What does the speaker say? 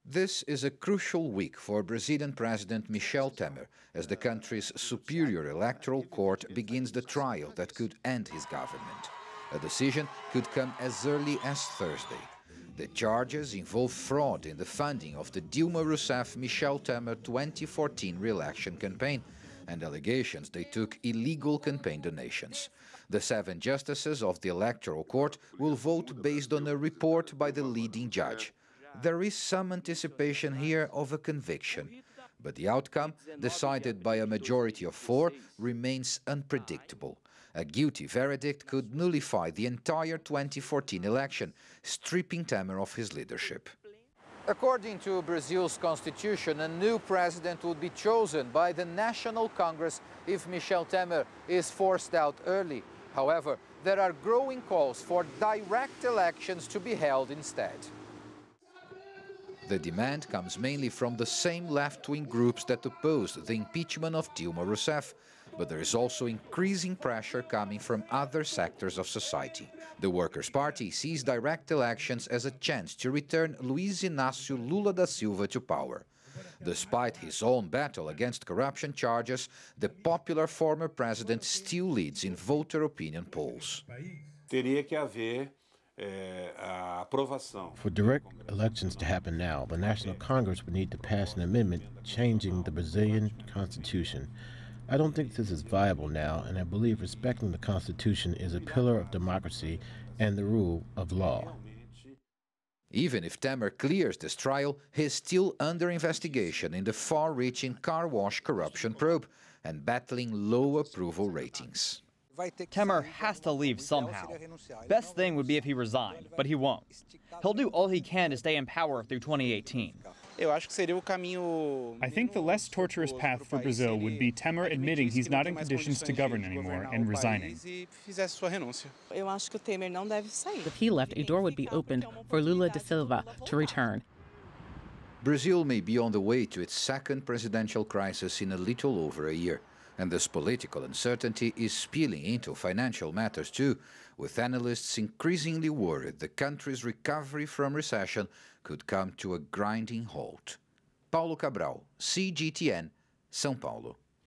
This is a crucial week for Brazilian President Michel Temer, as the country's superior electoral court begins the trial that could end his government. A decision could come as early as Thursday. The charges involve fraud in the funding of the Dilma Rousseff-Michel Temer 2014 re-election campaign and allegations they took illegal campaign donations. The 7 justices of the Electoral Court will vote based on a report by the leading judge. There is some anticipation here of a conviction, but the outcome, decided by a majority of 4, remains unpredictable. A guilty verdict could nullify the entire 2014 election, stripping Temer of his leadership. According to Brazil's constitution, a new president would be chosen by the National Congress if Michel Temer is forced out early. However, there are growing calls for direct elections to be held instead. The demand comes mainly from the same left-wing groups that opposed the impeachment of Dilma Rousseff, but there is also increasing pressure coming from other sectors of society. The Workers' Party sees direct elections as a chance to return Luiz Inácio Lula da Silva to power. Despite his own battle against corruption charges, the popular former president still leads in voter opinion polls. For direct elections to happen now, the National Congress would need to pass an amendment changing the Brazilian Constitution. I don't think this is viable now, and I believe respecting the Constitution is a pillar of democracy and the rule of law. Even if Temer clears this trial, he is still under investigation in the far-reaching car wash corruption probe and battling low approval ratings. Temer has to leave somehow. Best thing would be if he resigned, but he won't. He'll do all he can to stay in power through 2018. I think the less torturous path for Brazil would be Temer admitting he's not in conditions to govern anymore and resigning. If he left, a door would be opened for Lula da Silva to return. Brazil may be on the way to its second presidential crisis in a little over a year. And this political uncertainty is spilling into financial matters too, with analysts increasingly worried the country's recovery from recession could come to a grinding halt. Paulo Cabral, CGTN, São Paulo.